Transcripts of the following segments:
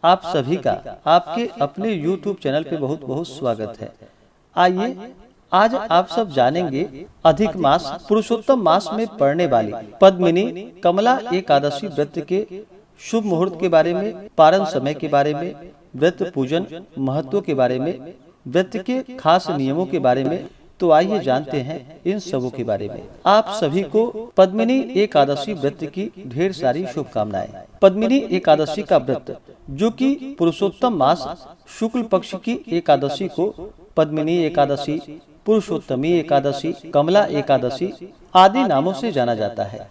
आप सभी का आपके अपने YouTube चैनल पे बहुत बहुत स्वागत है। आइए आज आप सब जानेंगे अधिक मास पुरुषोत्तम मास में पड़ने वाली पद्मिनी कमला एकादशी व्रत के शुभ मुहूर्त के बारे में, पारण समय के बारे में, व्रत पूजन महत्व के बारे में, व्रत के खास नियमों के बारे में। तो आइए जानते हैं इन सबों के बारे में। आप सभी को पद्मिनी एकादशी व्रत की ढेर सारी शुभकामनाएं। पद्मिनी एकादशी का व्रत, जो कि पुरुषोत्तम मास शुक्ल पक्ष की एकादशी को पद्मिनी एकादशी, पुरुषोत्तमी एकादशी, कमला एकादशी आदि नामों से जाना जाता है।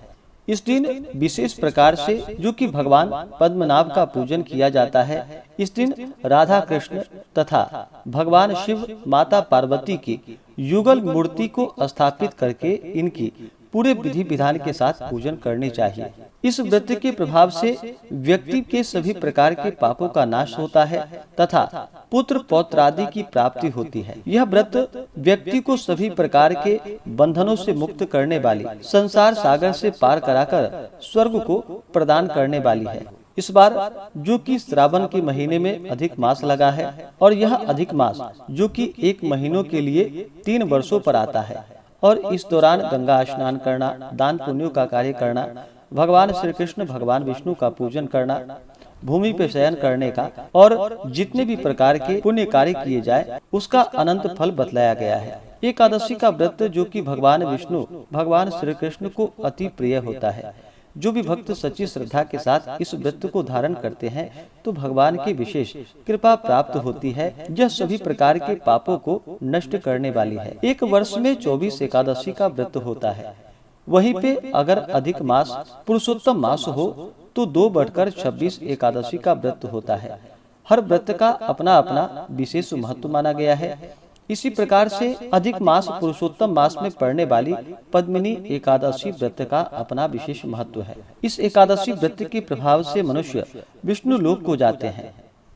इस दिन विशेष प्रकार से जो कि भगवान पद्मनाभ का पूजन किया जाता है। इस दिन राधा कृष्ण तथा भगवान शिव माता पार्वती की युगल मूर्ति को स्थापित करके इनकी पूरे विधि विधान के साथ पूजन करनी चाहिए। इस व्रत के प्रभाव से व्यक्ति के सभी प्रकार के पापों का नाश होता है तथा पुत्र पौत्र आदि की प्राप्ति होती है। यह व्रत व्यक्ति को सभी प्रकार के बंधनों से मुक्त करने वाली, संसार सागर से पार कराकर स्वर्ग को प्रदान करने वाली है। इस बार जो कि श्रावण के महीने में अधिक मास लगा है और यह अधिक मास जो कि 1 महीनों के लिए 3 वर्षों पर आता है और इस दौरान गंगा स्नान करना, दान पुण्यों का कार्य करना, भगवान श्री कृष्ण भगवान विष्णु का पूजन करना, भूमि पे शयन करने का और जितने भी प्रकार के पुण्य कार्य किए जाए उसका अनंत फल बतलाया गया है। एकादशी का व्रत जो कि भगवान विष्णु भगवान श्री कृष्ण को अति प्रिय होता है। जो भी भक्त सच्ची श्रद्धा के साथ इस व्रत को धारण करते हैं तो भगवान की विशेष कृपा प्राप्त होती है। यह सभी प्रकार के पापों को नष्ट करने वाली है। 1 वर्ष में 24 एकादशी का व्रत होता है। वहीं पे अगर अधिक मास पुरुषोत्तम मास हो तो 2/26 एकादशी का व्रत होता है। हर व्रत का अपना अपना विशेष महत्व माना गया है। इसी प्रकार से अधिक मास पुरुषोत्तम मास में पड़ने वाली पद्मिनी एकादशी व्रत का अपना विशेष महत्व है। इस एकादशी व्रत के प्रभाव से मनुष्य विष्णु लोक को जाते हैं।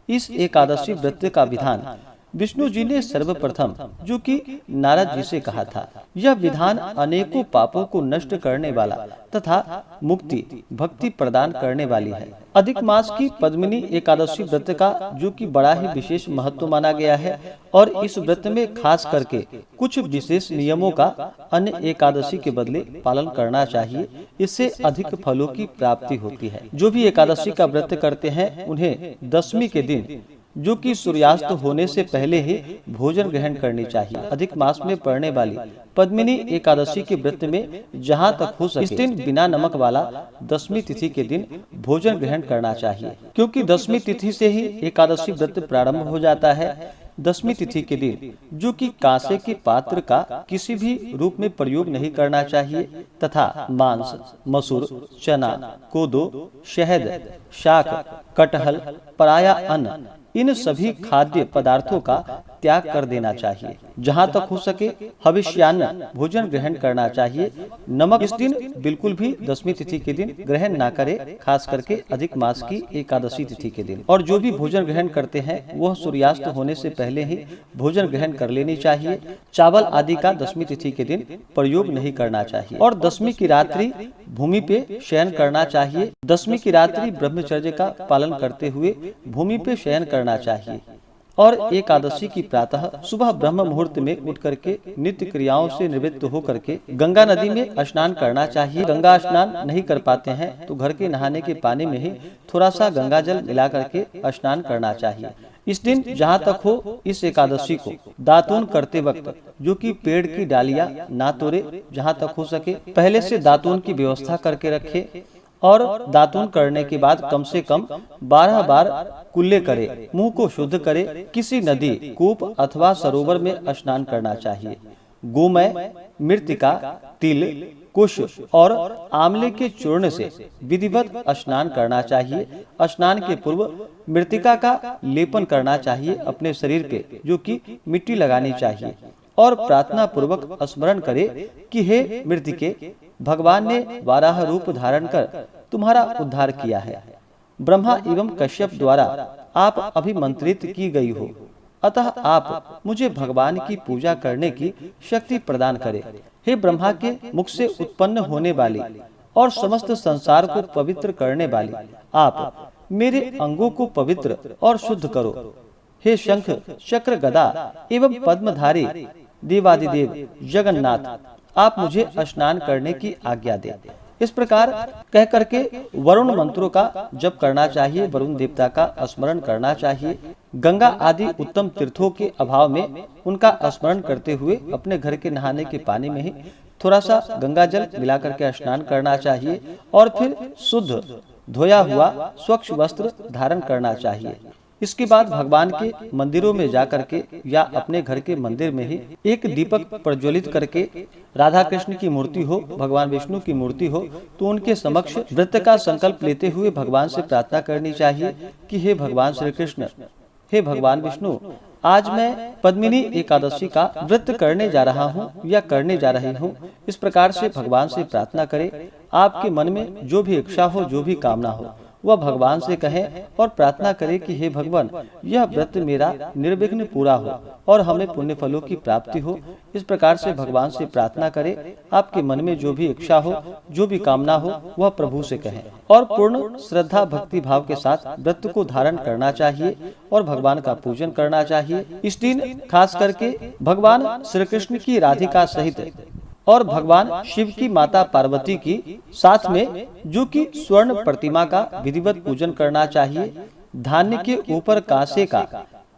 इस एकादशी व्रत का विधान विष्णु जी ने सर्वप्रथम जो कि नारद जी से कहा था। यह विधान अनेकों पापों को नष्ट करने वाला तथा मुक्ति भक्ति प्रदान करने वाली है। अधिक मास की पद्मिनी एकादशी व्रत का जो कि बड़ा ही विशेष महत्व माना गया है और इस व्रत में खास करके कुछ विशेष नियमों का अन्य एकादशी के बदले पालन करना चाहिए। इससे अधिक फलों की प्राप्ति होती है। जो भी एकादशी का व्रत करते हैं उन्हें दशमी के दिन जो कि सूर्यास्त होने से पहले ही भोजन ग्रहण करनी चाहिए। अधिक मास में पड़ने वाली पद्मिनी एकादशी के व्रत में जहां तक हो सके इस दिन बिना नमक वाला दशमी तिथि के दिन भोजन ग्रहण करना चाहिए, क्योंकि दशमी तिथि से ही एकादशी व्रत प्रारंभ हो जाता है। दशमी तिथि के दिन जो कि कांसे के पात्र का किसी भी रूप में प्रयोग नहीं करना चाहिए तथा मांस, मसूर, चना, कोदो, शहद, शाक, कटहल, पराया अन्न इन सभी खाद्य पदार्थों का त्याग कर देना चाहिए। जहां तक हो सके हविष्यान्न भोजन ग्रहण करना चाहिए। नमक इस दिन बिल्कुल भी दशमी तिथि के दिन ग्रहण ना करें, खास करके अधिक मास की एकादशी तिथि के दिन। और जो भी भोजन ग्रहण करते हैं वह सूर्यास्त होने से पहले ही भोजन ग्रहण कर लेनी चाहिए। चावल आदि का दशमी तिथि के दिन प्रयोग नहीं करना चाहिए और दशमी की रात्रि भूमि पे शयन करना चाहिए। दशमी की रात्रि ब्रह्मचर्य का पालन करते हुए भूमि पे शयन करना चाहिए और एकादशी की प्रातः सुबह ब्रह्म मुहूर्त में उठ करके नित्य क्रियाओं से निवृत्त होकर के गंगा नदी में स्नान करना चाहिए। गंगा स्नान नहीं कर पाते हैं तो घर के नहाने के पानी में ही थोड़ा सा गंगा जल मिला करके स्नान करना चाहिए। इस दिन जहाँ तक हो इस एकादशी को दातून करते वक्त जो कि पेड़ की डालियां ना तोड़े, जहाँ तक हो सके पहले से दातून की व्यवस्था करके रखे और दातून करने के बाद कम से कम 12 बार कुल्ले करे, मुंह को शुद्ध करे। किसी नदी, कूप अथवा सरोवर में स्नान करना चाहिए। गोमय, मृतिका, तिल, कुश और आंवले के चूर्ण से विधिवत स्नान करना चाहिए। स्नान के पूर्व मृतिका का लेपन करना चाहिए अपने शरीर पे, जो कि मिट्टी लगानी चाहिए और प्रार्थना पूर्वक स्मरण करे कि हे मृतिके, भगवान ने वाराह रूप धारण कर तुम्हारा उद्धार किया है। ब्रह्मा एवं कश्यप द्वारा आप अभिमंत्रित की गई हो, अतः आप मुझे भगवान की पूजा करने की शक्ति प्रदान करें। हे ब्रह्मा के मुख से उत्पन्न होने वाली और समस्त संसार को पवित्र करने वाली, आप मेरे अंगों को पवित्र और शुद्ध करो। हे शंख चक्र गदा एवं पद्मधारी देवादिदेव जगन्नाथ, आप मुझे स्नान करने की आज्ञा दे। इस प्रकार कह करके वरुण मंत्रों का जप करना चाहिए, वरुण देवता का स्मरण करना चाहिए। गंगा आदि उत्तम तीर्थों के अभाव में उनका स्मरण करते हुए अपने घर के नहाने के पानी में ही थोड़ा सा गंगा जल मिला करके स्नान करना चाहिए और फिर शुद्ध धोया हुआ स्वच्छ वस्त्र धारण करना चाहिए। इसके बाद भगवान के मंदिरों में जाकर के या अपने घर के मंदिर में ही एक दीपक प्रज्वलित करके राधा कृष्ण की मूर्ति हो, भगवान विष्णु की मूर्ति हो, तो उनके समक्ष व्रत का संकल्प लेते हुए भगवान से प्रार्थना करनी चाहिए कि हे भगवान श्री कृष्ण, हे भगवान विष्णु, आज मैं पद्मिनी एकादशी का व्रत करने जा रहा हूँ या करने जा रही हूँ। इस प्रकार से भगवान से प्रार्थना करें। आपके मन में जो भी इच्छा हो, जो भी कामना हो, वह भगवान से कहें और प्रार्थना करें कि हे भगवान, यह व्रत मेरा निर्विघ्न पूरा हो और हमें पुण्य फलों की प्राप्ति हो। इस प्रकार से भगवान से प्रार्थना करें। आपके मन में जो भी इच्छा हो, जो भी कामना हो, वह प्रभु से कहें और पूर्ण श्रद्धा भक्ति भाव के साथ व्रत को धारण करना चाहिए और भगवान का पूजन करना चाहिए। इस दिन खास करके भगवान श्री कृष्ण की राधिका सहित और भगवान शिव की माता पार्वती की साथ में जो कि स्वर्ण प्रतिमा का विधिवत पूजन करना चाहिए। धान्य के ऊपर कांसे का,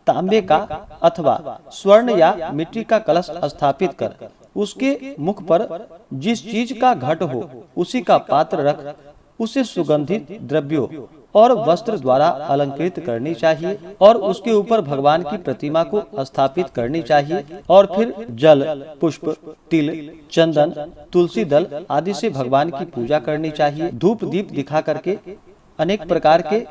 तांबे का अथवा स्वर्ण या मिट्टी का कलश स्थापित कर उसके मुख पर जिस चीज का घट हो उसी का पात्र रख उसे सुगंधित द्रव्यों और वस्त्र द्वारा अलंकृत करनी चाहिए और उसके ऊपर भगवान की प्रतिमा को स्थापित करनी चाहिए और फिर जल, पुष्प, तिल, चंदन, तुलसी दल आदि से भगवान की पूजा करनी चाहिए। धूप दीप दिखा करके अनेक प्रकार के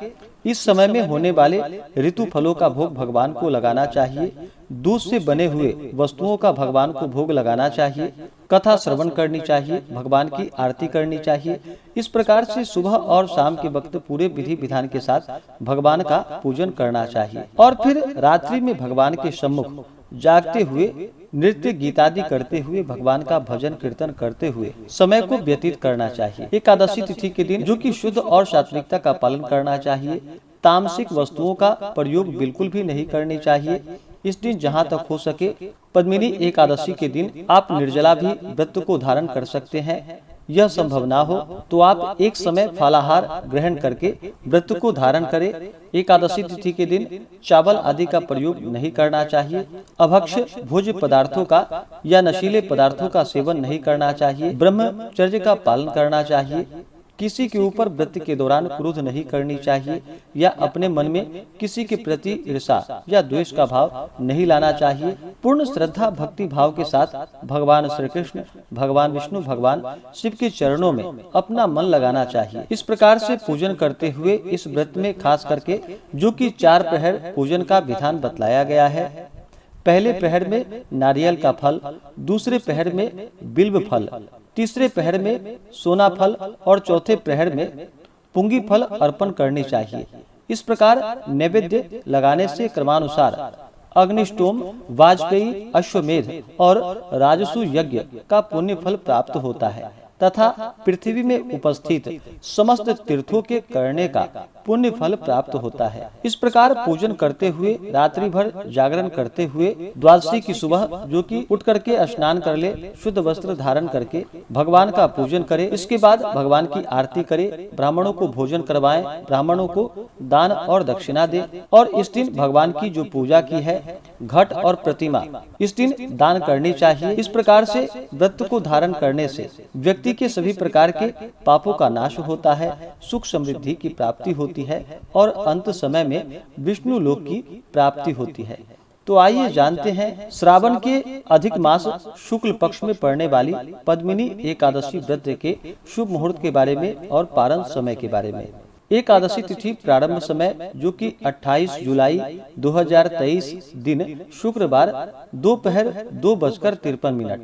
इस समय में होने वाले ऋतु फलों का भोग भगवान को लगाना चाहिए। दूध से बने हुए वस्तुओं का भगवान को भोग लगाना चाहिए। कथा श्रवण करनी चाहिए, भगवान की आरती करनी चाहिए। इस प्रकार से सुबह और शाम के वक्त पूरे विधि विधान के साथ भगवान का पूजन करना चाहिए और फिर रात्रि में भगवान के सम्मुख जागते हुए नृत्य गीतादि करते हुए भगवान का भजन कीर्तन करते हुए समय को व्यतीत करना चाहिए। एकादशी तिथि के दिन जो कि शुद्ध और सात्विकता का पालन करना चाहिए। तामसिक वस्तुओं का प्रयोग बिल्कुल भी नहीं करनी चाहिए। इस दिन जहाँ तक हो सके पद्मिनी एकादशी के दिन आप निर्जला भी व्रत को धारण कर सकते हैं। यह संभव ना हो तो आप एक समय फलाहार ग्रहण करके व्रत को धारण करें। एकादशी तिथि के दिन चावल आदि का प्रयोग नहीं करना चाहिए। अभक्ष्य भोज्य पदार्थों का या नशीले पदार्थों का सेवन नहीं करना चाहिए। ब्रह्मचर्य का पालन करना चाहिए। किसी के ऊपर व्रत के दौरान क्रोध नहीं करनी चाहिए या अपने मन में किसी के प्रति ईर्षा या द्वेष का भाव नहीं लाना चाहिए। पूर्ण श्रद्धा भक्ति भाव के साथ भगवान श्री कृष्ण, भगवान विष्णु, भगवान शिव के चरणों में अपना मन लगाना चाहिए। इस प्रकार से पूजन करते हुए इस व्रत में खास करके जो कि 4 प्रहर पूजन का विधान बतलाया गया है। पहले प्रहर में नारियल का फल, दूसरे प्रहर में बिल्व फल, तीसरे प्रहर में सोना फल और चौथे प्रहर में पुंगी फल अर्पण करनी चाहिए। इस प्रकार नैवेद्य लगाने से क्रमानुसार अग्निष्टोम, वाजपेयी, अश्वमेध और राजसु यज्ञ का पुण्य फल प्राप्त होता है तथा पृथ्वी में उपस्थित समस्त तीर्थों के करने का पुण्य फल प्राप्त होता है। इस प्रकार पूजन करते हुए रात्रि भर जागरण करते हुए द्वादशी की सुबह जो कि उठ करके स्नान कर ले, शुद्ध वस्त्र धारण करके भगवान का पूजन करे। इसके बाद भगवान की आरती करे, ब्राह्मणों को भोजन करवाएं, ब्राह्मणों को दान और दक्षिणा दे और इस दिन भगवान की जो पूजा की है घट और प्रतिमा इस दिन दान करनी चाहिए। इस प्रकार से व्रत को धारण करने से व्यक्ति के सभी प्रकार के पापों का नाश होता है, सुख समृद्धि की प्राप्ति होती है और अंत समय में विष्णु लोक की प्राप्ति होती है। तो आइए जानते हैं श्रावण के अधिक मास शुक्ल पक्ष में पड़ने वाली पद्मिनी एकादशी व्रत के शुभ मुहूर्त के बारे में और पारण समय के बारे में। एकादशी तिथि प्रारंभ समय जो कि 28 जुलाई 2023 दिन शुक्रवार दोपहर 2:53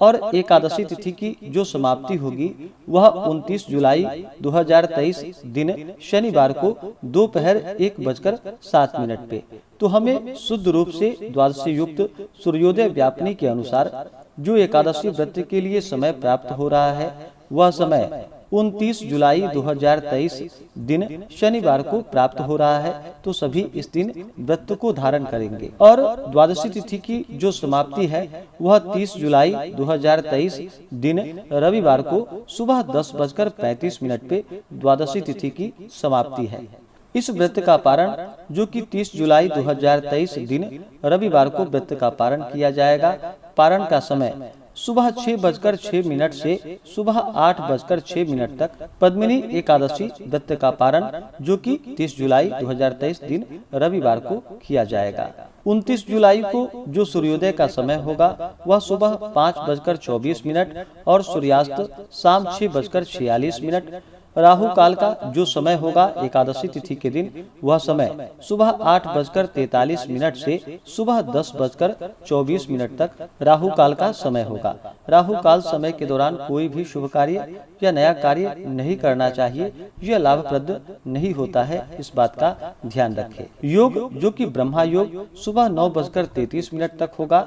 और एकादशी तिथि की जो समाप्ति होगी वह 29 जुलाई 2023 दिन शनिवार को दोपहर 1:07 पे। तो हमें शुद्ध रूप से द्वादशी युक्त सूर्योदय व्यापनी के अनुसार जो एकादशी व्रत के लिए समय प्राप्त हो रहा है वह समय 29 जुलाई 2023 दिन शनिवार को प्राप्त हो रहा है, तो सभी इस दिन व्रत को धारण करेंगे। और द्वादशी तिथि की जो समाप्ति है वह 30 जुलाई 2023 दिन रविवार को सुबह 10:35 पे द्वादशी तिथि की समाप्ति है। इस व्रत का पारण जो कि 30 जुलाई 2023 दिन रविवार को व्रत का पारण किया जाएगा। पारण का समय सुबह 6:06 से सुबह 8:06 तक। पद्मिनी एकादशी व्रत का पारण जो कि 30 जुलाई 2023 दिन रविवार को किया जाएगा। 29 जुलाई को जो सूर्योदय का समय होगा वह सुबह 5:24 और सूर्यास्त शाम 6:46। राहु काल का जो समय होगा एकादशी तिथि के दिन वह समय सुबह 8:43 से सुबह 10:24 तक राहु काल का समय होगा। राहु काल समय के दौरान कोई भी शुभ कार्य या नया कार्य नहीं करना चाहिए, यह लाभप्रद नहीं होता है, इस बात का ध्यान रखें। योग जो कि ब्रह्मा योग सुबह 9:33 तक होगा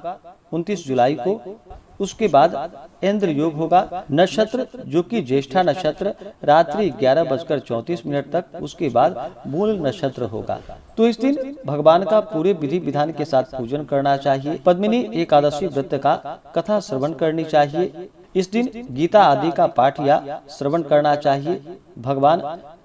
29 जुलाई को। उसके बाद इंद्र योग होगा। नक्षत्र जो कि ज्येष्ठा नक्षत्र रात्रि 11:34 तक। उसके बाद मूल नक्षत्र होगा। तो इस दिन भगवान का पूरे विधि विधान के साथ पूजन करना चाहिए। पद्मिनी एकादशी व्रत का कथा श्रवण करनी चाहिए। इस दिन गीता आदि का पाठ या श्रवण करना चाहिए। भगवान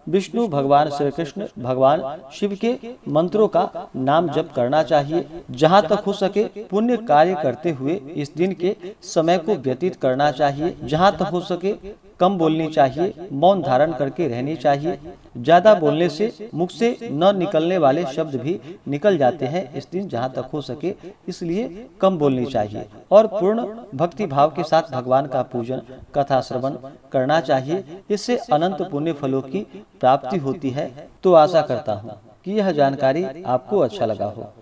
विष्णु, भगवान श्री कृष्ण, भगवान शिव के मंत्रों का नाम जप करना चाहिए। जहाँ तक हो सके पुण्य कार्य करते हुए इस दिन के समय को व्यतीत करना चाहिए। जहाँ तक हो सके कम बोलनी चाहिए, मौन धारण करके रहनी चाहिए। ज्यादा बोलने से मुख से न निकलने वाले शब्द भी निकल जाते हैं इस दिन, जहाँ तक हो सके इसलिए कम बोलनी चाहिए। और पूर्ण भक्ति भाव के साथ भगवान का पूजन कथा श्रवण करना चाहिए। इससे अनंत पुण्य फलों की प्राप्ति होती है। तो आशा करता हूँ कि यह जानकारी आपको अच्छा लगा हो।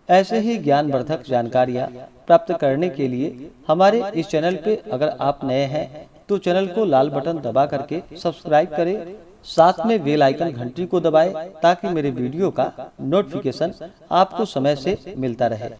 ऐसे ही ज्ञानवर्धक जानकारियाँ प्राप्त करने के लिए हमारे इस चैनल पे अगर आप नए हैं तो चैनल को लाल बटन दबा करके सब्सक्राइब करें। साथ में बेल आइकन घंटी को दबाएं ताकि मेरे वीडियो का नोटिफिकेशन आपको समय से मिलता रहे।